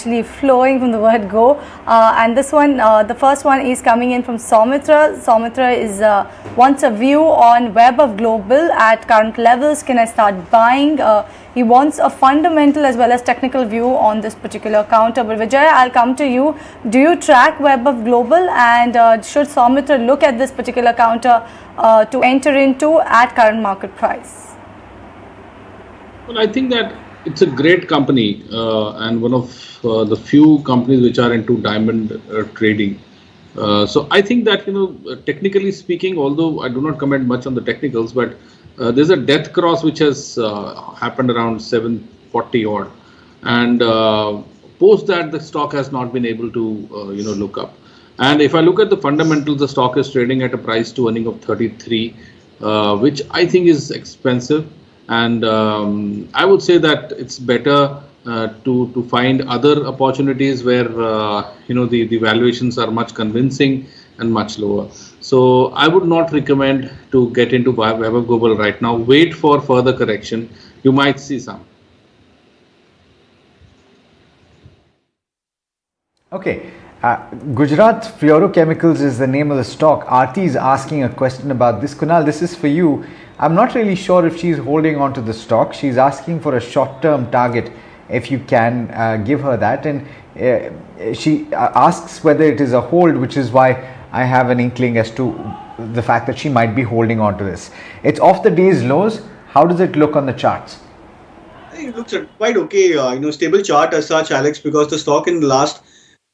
actually flowing from the word go. And this one, the first one is coming in from Soumitra. Soumitra is wants a view on Web of Global at current levels. Can I start buying? He wants a fundamental as well as technical view on this particular counter. But Vijay, I'll come to you. Do you track Web of Global, and should Soumitra look at this particular counter to enter into at current market price? Well, I think that it's a great company and one of the few companies which are into diamond trading. So I think that, technically speaking, although I do not comment much on the technicals, but there's a death cross which has happened around 740 odd, and post that the stock has not been able to look up. And if I look at the fundamentals, the stock is trading at a price to earning of 33, which I think is expensive. And I would say that it's better to find other opportunities where the valuations are much convincing and much lower. So I would not recommend to get into Web of Global right now. Wait for further correction. You might see some. Okay. Gujarat Fluorochemicals is the name of the stock. Aarti is asking a question about this. Kunal, this is for you. I'm not really sure if she's holding on to the stock. She's asking for a short-term target, if you can give her that. And she asks whether it is a hold, which is why I have an inkling as to the fact that she might be holding on to this. It's off the day's lows. How does it look on the charts? It looks quite okay. Stable chart as such, Alex, because the stock in the last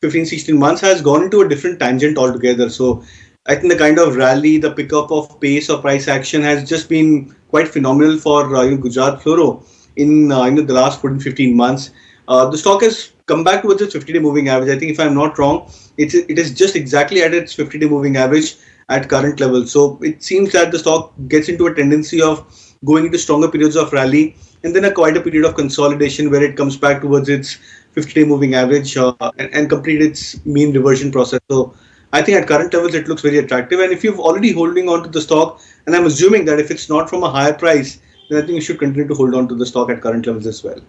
15-16 months has gone into a different tangent altogether. So I think the kind of rally, the pickup of pace or price action has just been quite phenomenal for Gujarat Fluoro in the last 14-15 months. The stock has come back towards its 50-day moving average. I think if I'm not wrong, it is just exactly at its 50-day moving average at current level. So it seems that the stock gets into a tendency of going into stronger periods of rally and then quite a period of consolidation where it comes back towards its 50-day moving average and complete its mean reversion process. So I think at current levels it looks very attractive. And if you're already holding on to the stock, and I'm assuming that if it's not from a higher price, then I think you should continue to hold on to the stock at current levels as well.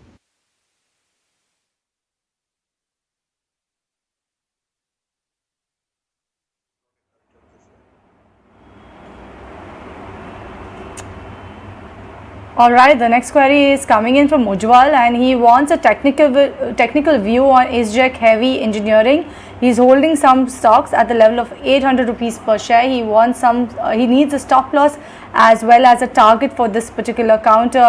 Alright, the next query is coming in from Ujwal, and he wants a technical view on SGEC Heavy Engineering. He's holding some stocks at the level of 800 rupees per share. He wants he needs a stop loss as well as a target for this particular counter.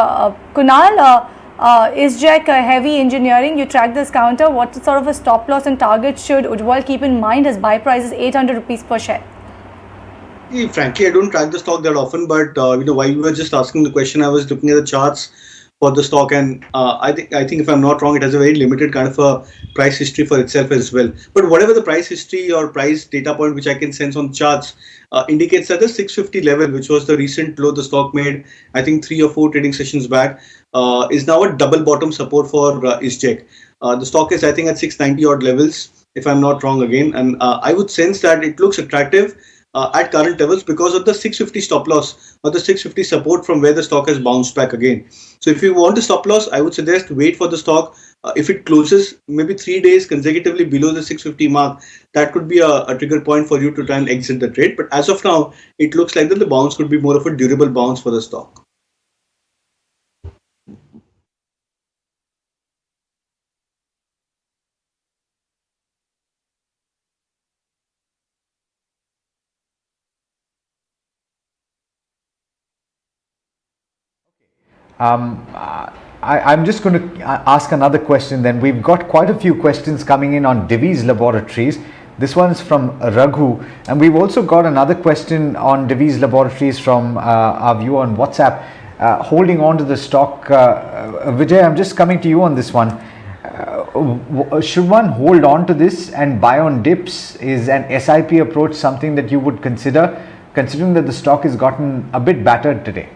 Kunal, SGEC Heavy Engineering, you track this counter. What sort of a stop loss and target should Ujwal keep in mind? His buy price is 800 rupees per share. Frankly, I don't track the stock that often, but while you were just asking the question, I was looking at the charts for the stock, and I think if I'm not wrong, it has a very limited kind of a price history for itself as well. But whatever the price history or price data point which I can sense on charts indicates that the 650 level, which was the recent low the stock made, I think 3 or 4 trading sessions back, is now a double bottom support for SGEC. The stock is, I think, at 690 odd levels, if I'm not wrong again, and I would sense that it looks attractive at current levels because of the 650 stop loss or the 650 support from where the stock has bounced back again. So if you want a stop loss, I would suggest wait for the stock. If it closes maybe 3 days consecutively below the 650 mark, that could be a trigger point for you to try and exit the trade. But as of now, it looks like that the bounce could be more of a durable bounce for the stock. I'm just going to ask another question then. We've got quite a few questions coming in on Divi's Laboratories. This one is from Raghu, and we've also got another question on Divi's Laboratories from our viewer on WhatsApp. Holding on to the stock, Vijay, I'm just coming to you on this one. Should one hold on to this and buy on dips? Is an SIP approach something that you would consider, considering that the stock has gotten a bit battered today?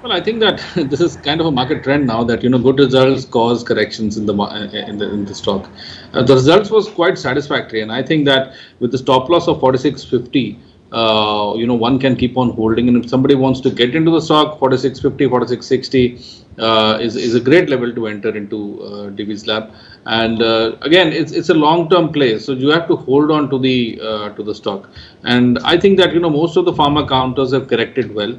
Well, I think that this is kind of a market trend now that good results cause corrections in the stock. The results was quite satisfactory, and I think that with the stop loss of 46.50, one can keep on holding. And if somebody wants to get into the stock, 46.50, 46.60 is a great level to enter into Divi's Lab. And again, it's a long-term play, so you have to hold on to the stock. And I think that most of the pharma counters have corrected well.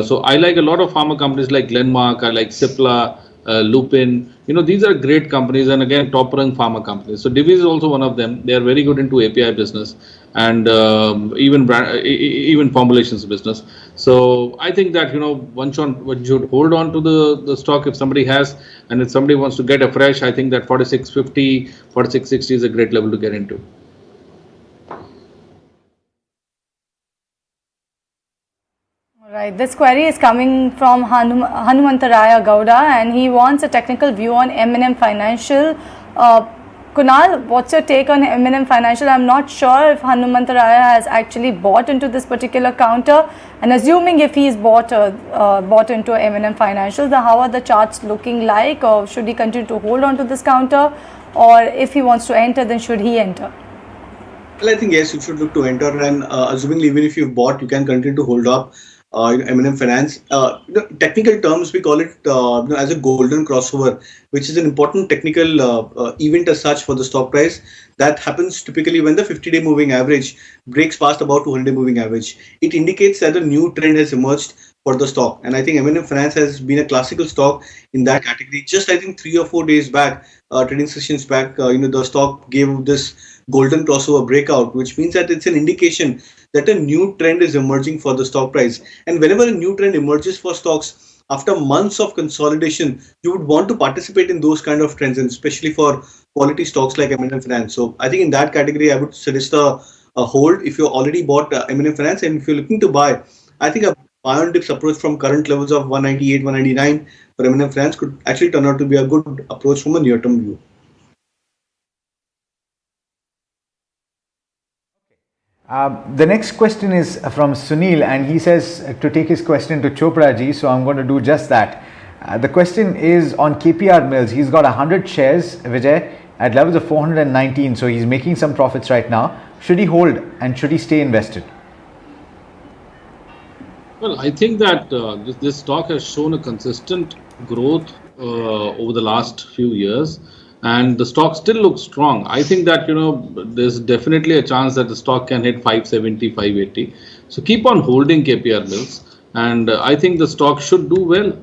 So I like a lot of pharma companies like Glenmark, I like Cipla, Lupin. These are great companies, and again, top-rank pharma companies. So Divi's is also one of them. They are very good into API business and even formulations business. So I think that one should hold on to the stock if somebody has, and if somebody wants to get afresh, I think that 46.50, 46.60 is a great level to get into. Right, this query is coming from Hanumantaraya Gowda, and he wants a technical view on M&M Financial. Kunal, what's your take on M&M Financial? I'm not sure if Hanumantaraya has actually bought into this particular counter, and assuming if he's bought into M&M Financial, how are the charts looking like, or should he continue to hold on to this counter, or if he wants to enter, then should he enter? Well, I think yes, you should look to enter, and assuming even if you've bought, you can continue to hold up. M&M Finance, technical terms we call it as a golden crossover, which is an important technical event as such for the stock price. That happens typically when the 50-day moving average breaks past about 200-day moving average. It indicates that a new trend has emerged for the stock, and I think M&M Finance has been a classical stock in that category. Just I think 3 or 4 days back, trading sessions back, the stock gave this golden crossover breakout, which means that it's an indication that a new trend is emerging for the stock price. And whenever a new trend emerges for stocks after months of consolidation, you would want to participate in those kind of trends, and especially for quality stocks like M&M Finance. So I think in that category, I would suggest a hold if you already bought M&M Finance, and if you're looking to buy, I think a buy on dips approach from current levels of 198, 199 for M&M Finance could actually turn out to be a good approach from a near-term view. The next question is from Sunil, and he says to take his question to Chopra ji, so I'm going to do just that. The question is on KPR Mills. He's got 100 shares, Vijay, at levels of 419, so he's making some profits right now. Should he hold, and should he stay invested? Well, I think that this stock has shown a consistent growth over the last few years. And the stock still looks strong. I think that, there's definitely a chance that the stock can hit 570, 580. So keep on holding KPR Mills. And I think the stock should do well.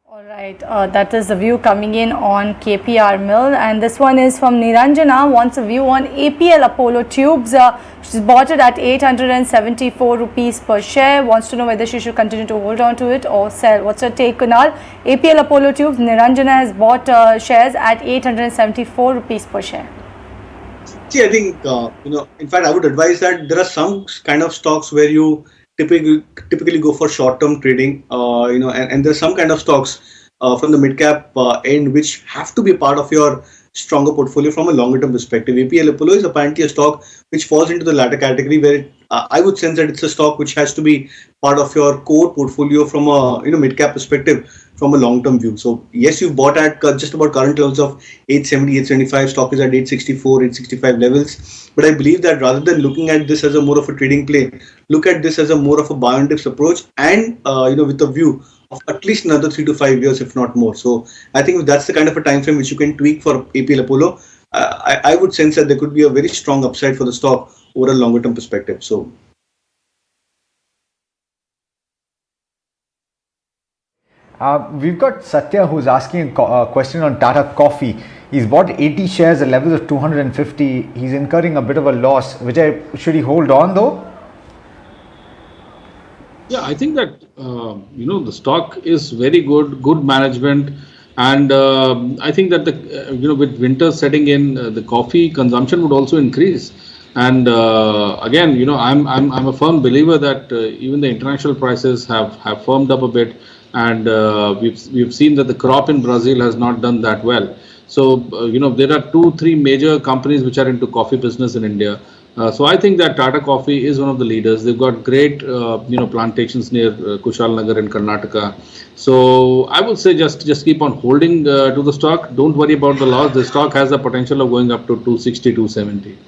Alright, that is the view coming in on KPR Mill, and this one is from Niranjana, wants a view on APL Apollo Tubes. She's bought it at 874 rupees per share, wants to know whether she should continue to hold on to it or sell. What's your take, Kunal? APL Apollo Tubes, Niranjana has bought shares at 874 rupees per share. See, I think, in fact, I would advise that there are some kind of stocks where you typically go for short-term trading, and there's some kind of stocks from the mid-cap end which have to be part of your stronger portfolio from a longer-term perspective. APL Apollo is apparently a stock which falls into the latter category, where I would sense that it's a stock which has to be part of your core portfolio from a mid-cap perspective from a long-term view. So yes, you've bought at just about current levels of 870, 875. Stock is at 864, 865 levels. But I believe that rather than looking at this as a more of a trading play, look at this as a more of a buy on dips approach, and with a view of at least another 3 to 5 years, if not more. So I think that's the kind of a time frame which you can tweak for APL Apollo. I would sense that there could be a very strong upside for the stock over a longer term perspective. So. We've got Satya who's asking a question on Tata Coffee. He's bought 80 shares at levels of 250. He's incurring a bit of a loss. Vijay, should he hold on though? Yeah, I think that, the stock is very good management. And I think that with winter setting in, the coffee consumption would also increase. And again, I'm a firm believer that even the international prices have firmed up a bit. And we've seen that the crop in Brazil has not done that well. So, there are 2-3 major companies which are into coffee business in India. So I think that Tata Coffee is one of the leaders. They've got great, plantations near Kushalnagar in Karnataka. So I would say just keep on holding to the stock. Don't worry about the loss. The stock has the potential of going up to 260, 270.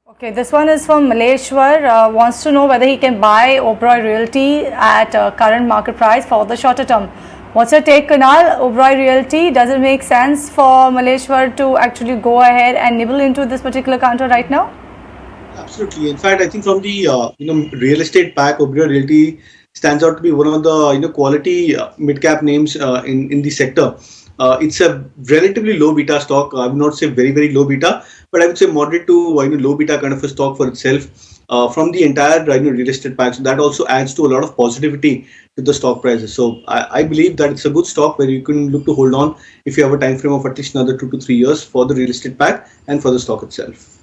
Okay, this one is from Maleshwar. Wants to know whether he can buy Oberoi Realty at current market price for the shorter term. What's your take, Kunal? Oberoi Realty, does it make sense for Maleshwar to actually go ahead and nibble into this particular counter right now? Absolutely. In fact, I think from the real estate pack, Oberoi Realty stands out to be one of the quality mid cap names in the sector. It's a relatively low beta stock. I would not say very low beta, but I would say moderate to low beta kind of a stock for itself from the entire real estate pack. So that also adds to a lot of positivity to the stock prices. So I believe that it's a good stock where you can look to hold on if you have a time frame of at least another 2 to 3 years for the real estate pack and for the stock itself.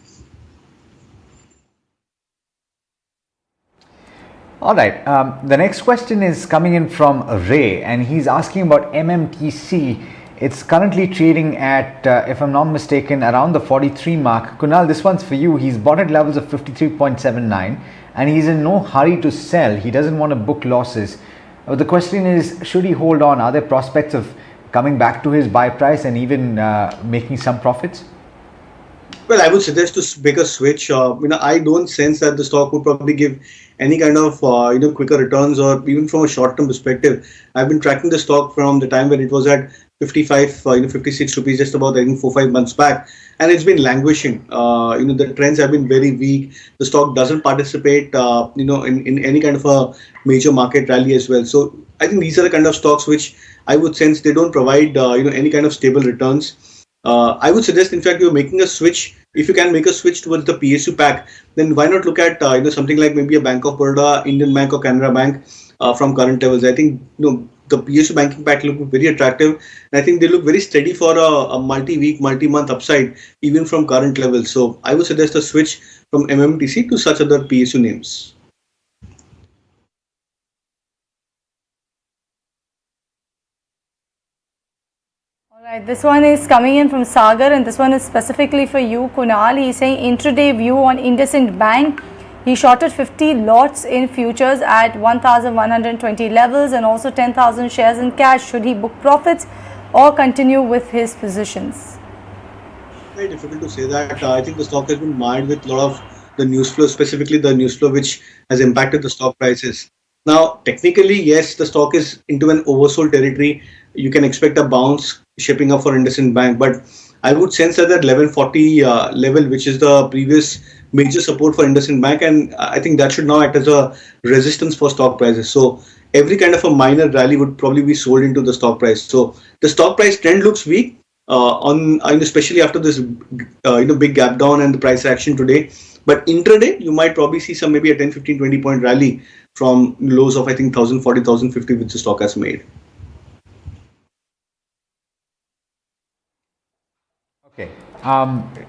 All right. The next question is coming in from Ray, and he's asking about MMTC. It's currently trading at, if I'm not mistaken, around the 43 mark. Kunal, this one's for you. He's bought at levels of 53.79 and he's in no hurry to sell. He doesn't want to book losses. The question is, should he hold on? Are there prospects of coming back to his buy price and even making some profits? Well, I would suggest to make a switch. I don't sense that the stock would probably give any kind of quicker returns, or even from a short-term perspective. I've been tracking the stock from the time when it was at 55, 56 rupees, just about I think 4-5 months back, and it's been languishing. The trends have been very weak. The stock doesn't participate, in any kind of a major market rally as well. So I think these are the kind of stocks which I would sense they don't provide, any kind of stable returns. I would suggest, in fact, you're making a switch. If you can make a switch towards the PSU pack, then why not look at something like maybe a Bank of Baroda, Indian Bank, or Canara Bank from current levels. I think the PSU banking pack look very attractive, and I think they look very steady for a multi-week, multi-month upside even from current levels. So I would suggest a switch from MMTC to such other PSU names. Alright, this one is coming in from Sagar, and this one is specifically for you, Kunal. He's saying intraday view on IndusInd Bank. He shorted 50 lots in futures at 1,120 levels and also 10,000 shares in cash. Should he book profits or continue with his positions? Very difficult to say that. I think the stock has been mired with a lot of the news flow, specifically the news flow which has impacted the stock prices. Now, technically, yes, the stock is into an oversold territory. You can expect a bounce shaping up for IndusInd Bank, but I would sense that 1140 level, which is the previous major support for IndusInd Bank, and I think that should now act as a resistance for stock prices. So every kind of a minor rally would probably be sold into the stock price. So the stock price trend looks weak especially after this big gap down and the price action today. But intraday, you might probably see some maybe a 10, 15, 20 point rally from lows of I think 1,040, 1,050 which the stock has made. Okay,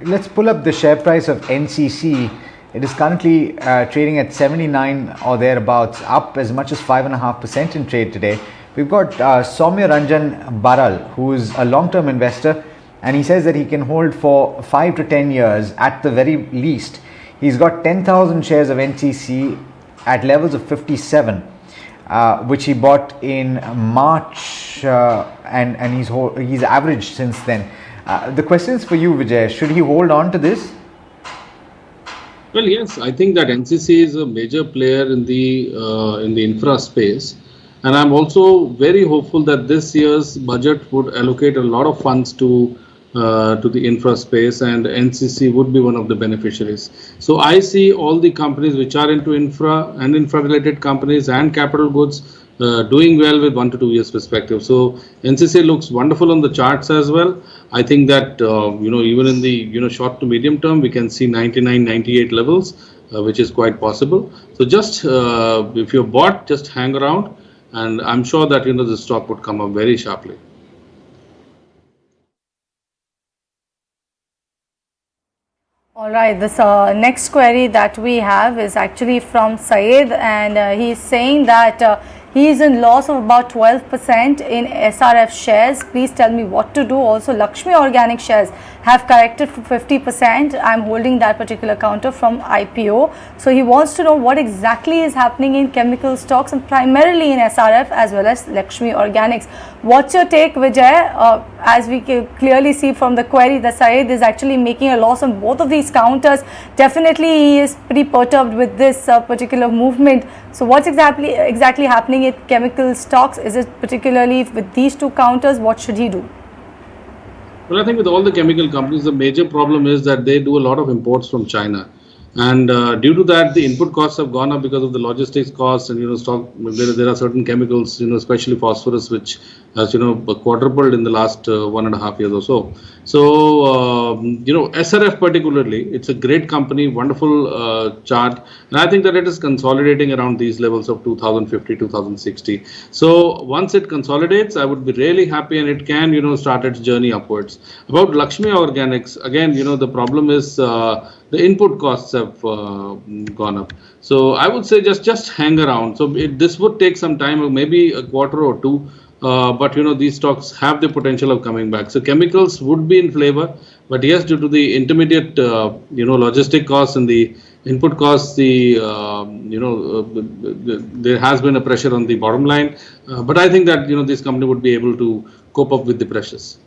let's pull up the share price of NCC. It is currently trading at 79 or thereabouts, up as much as 5.5% in trade today. We've got Soumya Ranjan Baral, who is a long-term investor, and he says that he can hold for 5 to 10 years at the very least. He's got 10,000 shares of NCC at levels of 57, which he bought in March, and he's averaged since then. The question is for you, Vijay. Should he hold on to this? Well, yes, I think that NCC is a major player in the infra space, and I'm also very hopeful that this year's budget would allocate a lot of funds to the infra space, and NCC would be one of the beneficiaries. So I see all the companies which are into infra and infra-related companies and capital goods doing well with 1 to 2 years perspective. So NCC looks wonderful on the charts as well. I think that even in the short to medium term, we can see 99, 98 levels, which is quite possible. So just if you're bought, just hang around, and I'm sure that the stock would come up very sharply. All right, this next query that we have is actually from Syed, and he's saying that He is in loss of about 12% in SRF shares. Please tell me what to do. Also, Lakshmi Organic shares have corrected for 50%. I'm holding that particular counter from IPO. So he wants to know what exactly is happening in chemical stocks and primarily in SRF as well as Lakshmi Organics. What's your take, Vijay? As we clearly see from the query, that Syed is actually making a loss on both of these counters. Definitely he is pretty perturbed with this particular movement. So what's exactly happening in chemical stocks? Is it particularly with these two counters? What should he do? Well, I think with all the chemical companies, the major problem is that they do a lot of imports from China. And due to that, the input costs have gone up because of the logistics costs and, there are certain chemicals, especially phosphorus, which has, quadrupled in the last 1.5 years or so. So, SRF particularly, it's a great company, wonderful chart. And I think that it is consolidating around these levels of 2050, 2060. So once it consolidates, I would be really happy and it can, start its journey upwards. About Lakshmi Organics, again, the problem is the input costs have gone up. So I would say just hang around. So this would take some time, maybe a quarter or two. But these stocks have the potential of coming back. So chemicals would be in flavor, but yes, due to the intermediate, logistic costs and the input costs, there has been a pressure on the bottom line. But I think that this company would be able to cope up with the pressures.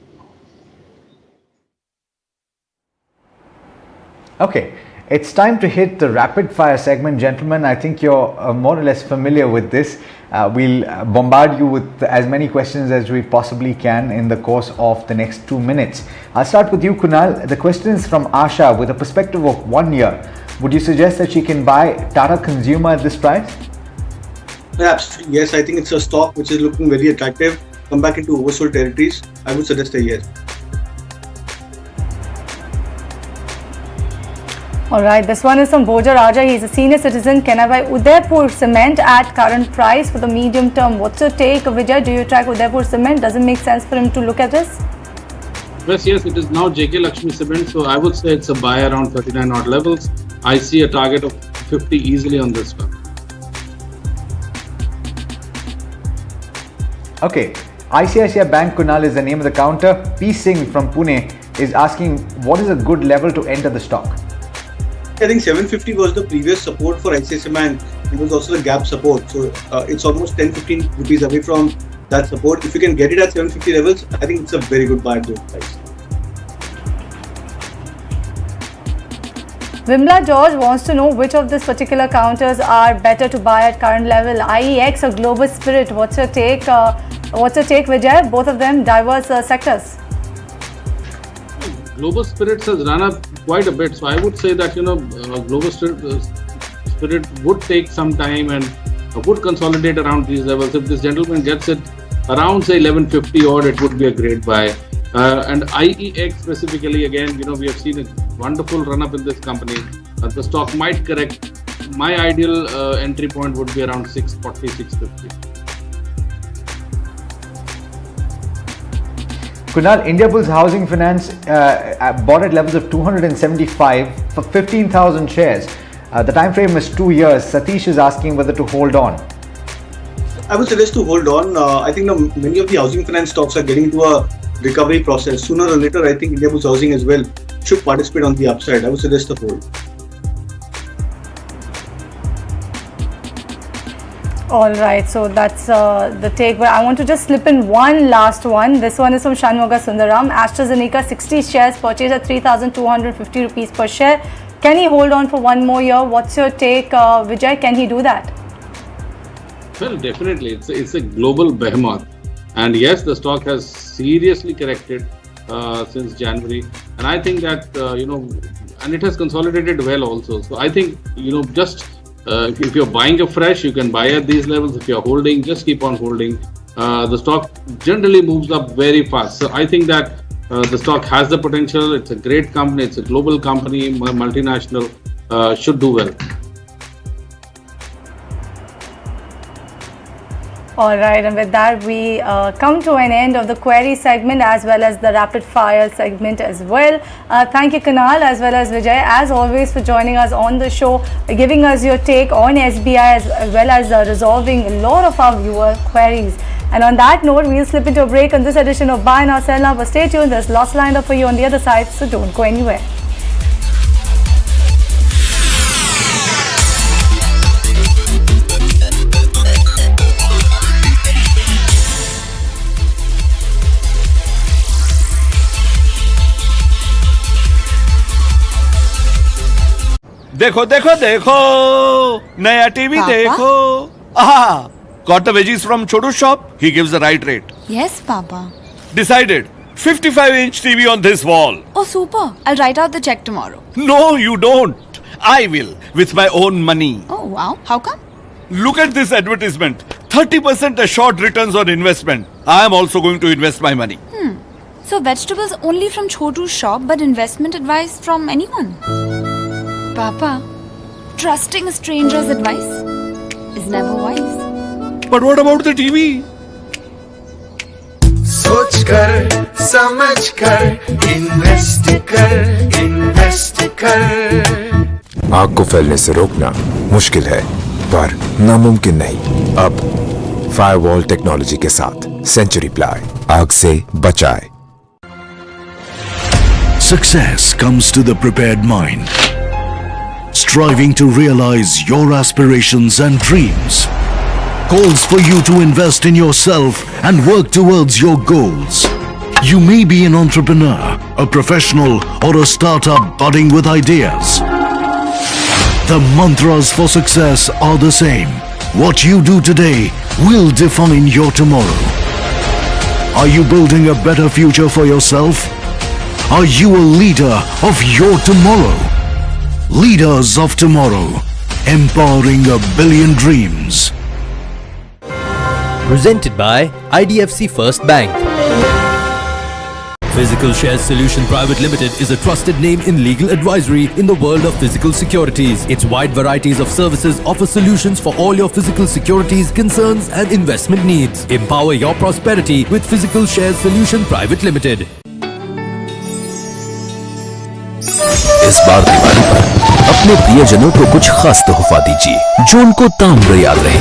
Okay, it's time to hit the rapid fire segment, gentlemen. I think you're more or less familiar with this. We'll bombard you with as many questions as we possibly can in the course of the next 2 minutes. I'll start with you, Kunal. The question is from Asha. With a perspective of 1 year, would you suggest that she can buy Tata Consumer at this price? Absolutely, yes. I think it's a stock which is looking very attractive. Come back into oversold territories. I would suggest a yes. Alright, this one is from Boja Raja. He is a senior citizen. Can I buy Udaipur Cement at current price for the medium term? What's your take, Vijay? Do you track Udaipur Cement? Does it make sense for him to look at this? Yes, it is now JK Lakshmi Cement. So I would say it's a buy around 39 odd levels. I see a target of 50 easily on this one. Okay, ICICI Bank, Kunal, is the name of the counter. P. Singh from Pune is asking, what is a good level to enter the stock? I think 750 was the previous support for ICICI Bank. It was also the gap support. So it's almost 10-15 rupees away from that support. If you can get it at 750 levels, I think it's a very good buy at those price. Vimla George wants to know which of these particular counters are better to buy at current level, IEX or Global Spirit. What's your take? Vijay? Both of them diverse sectors. Global Spirits has run up quite a bit, so I would say that Global Spirit would take some time and would consolidate around these levels. If this gentleman gets it around say 1150 odd, it would be a great buy. And IEX specifically, again, we have seen a wonderful run up in this company. The stock might correct. My ideal entry point would be around 640, 650. Kunal, Indiabulls Housing Finance bought at levels of 275 for 15,000 shares. The time frame is 2 years. Satish is asking whether to hold on. I would suggest to hold on. I think many of the housing finance stocks are getting into a recovery process. Sooner or later, I think Indiabulls Housing as well should participate on the upside. I would suggest a hold. Alright, so that's the take, but I want to just slip in one last one. This one is from Shanmuga Sundaram. AstraZeneca 60 shares purchased at 3,250 rupees per share. Can he hold on for one more year? What's your take, Vijay? Can he do that? Well, definitely. It's a global behemoth. And yes, the stock has seriously corrected since January. And I think that, and it has consolidated well also. So I think, if you're buying afresh, you can buy at these levels. If you're holding, just keep on holding. The stock generally moves up very fast. So I think that the stock has the potential. It's a great company. It's a global company, multinational, should do well. All right, and with that, we come to an end of the query segment as well as the rapid fire segment as well. Thank you, Kunal, as well as Vijay, as always, for joining us on the show, giving us your take on SBI as well as resolving a lot of our viewer queries. And on that note, we'll slip into a break on this edition of Buy Now Sell Now. But stay tuned, there's lots lined up for you on the other side, so don't go anywhere. देखो देखो देखो नया TV देखो got the veggies from Chotu shop. He gives the right rate. Yes, Papa. Decided. 55-inch TV on this wall. Oh, super. I'll write out the check tomorrow. No, you don't. I will with my own money. Oh, wow. How come? Look at this advertisement. 30% assured returns on investment. I am also going to invest my money. So vegetables only from Chotu's shop, but investment advice from anyone? Papa, trusting a stranger's advice is never wise. But what about the TV? सोच कर समझ कर invest कर। आग को फैलने से रोकना मुश्किल है पर नामुमकिन नहीं। अब फायरवॉल टेक्नोलॉजी के साथ सेंचुरी प्लाई आग से बचाए। Success comes to the prepared mind. Striving to realize your aspirations and dreams calls for you to invest in yourself and work towards your goals. You may be an entrepreneur, a professional, or a startup budding with ideas. The mantras for success are the same. What you do today will define your tomorrow. Are you building a better future for yourself? Are you a leader of your tomorrow? Leaders of tomorrow, empowering a billion dreams. Presented by IDFC First Bank. Physical Shares Solution Private Limited is a trusted name in legal advisory in the world of physical securities. Its wide varieties of services offer solutions for all your physical securities, concerns and investment needs. Empower your prosperity with Physical Shares Solution Private Limited. इस बार दिवाली पर अपने प्रियजनों को कुछ खास तोहफा दीजिए जो उनको ताम्र याद रहे।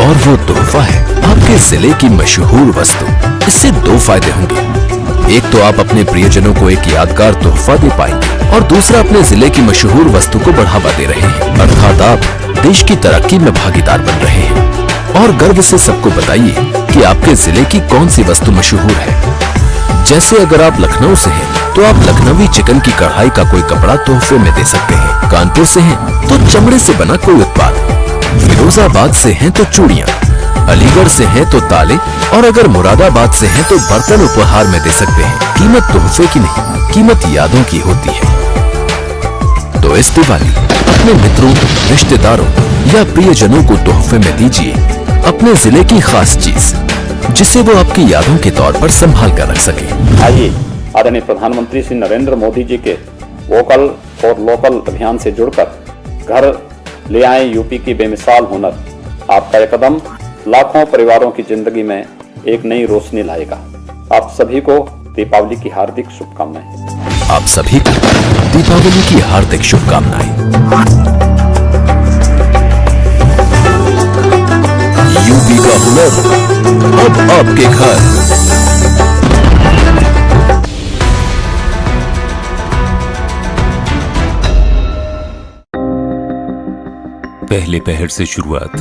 और वो तोहफा है आपके जिले की मशहूर वस्तु। इससे दो फायदे होंगे। एक तो आप अपने प्रियजनों को एक यादगार तोहफा दे पाएंगे और दूसरा अपने जिले की मशहूर वस्तु को बढ़ावा दे रहे हैं। अर्थात आप देश की तरक्की में भागीदार बन रहे हैं। और गर्व से सबको बताइए कि आपके जिले की कौन सी वस्तु मशहूर है। जैसे अगर आप लखनऊ से हैं तो आप लखनवी चिकन की कढ़ाई का कोई कपड़ा तोहफे में दे सकते हैं। कानपुर से हैं तो चमड़े से बना कोई उत्पाद, फिरोजाबाद से हैं तो चूड़ियां, अलीगढ़ से हैं तो ताले और अगर मुरादाबाद से हैं तो बर्तन उपहार में दे सकते हैं। कीमत तोहफे की नहीं, कीमत यादों की होती है। तो इस दिवाली अपने मित्रों, रिश्तेदारों या प्रियजनों को तोहफे में दीजिए अपने जिले की खास चीज जिसे वो आपकी यादों के तौर पर संभाल कर रख सके। आइए आदरणीय प्रधानमंत्री श्री नरेंद्र मोदी जी के वोकल फॉर लोकल अभियान से जुड़कर घर ले आए यूपी की बेमिसाल हुनर। आपका यह कदम लाखों परिवारों की जिंदगी में एक नई रोशनी लाएगा। आप सभी को दीपावली की हार्दिक शुभकामनाएं। आप सभी को दीपावली की हार्दिक शुभकामनाएं। यूपी का हुनर अब आपके घर। पहले पहर से शुरुआत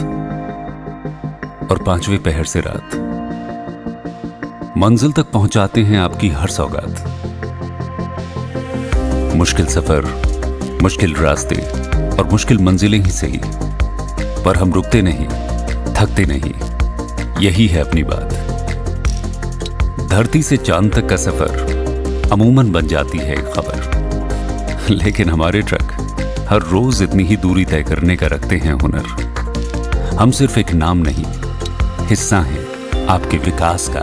और पांचवें पहर से रात, मंजिल तक पहुंचाते हैं आपकी हर सौगात। मुश्किल सफर, मुश्किल रास्ते और मुश्किल मंजिलें ही सही, पर हम रुकते नहीं, थकते नहीं, यही है अपनी बात। धरती से चांद तक का सफर अमूमन बन जाती है एक खबर, लेकिन हमारे ट्रक हर रोज इतनी ही दूरी तय करने का रखते हैं हुनर। हम सिर्फ एक नाम नहीं, हिस्सा हैं आपके विकास का।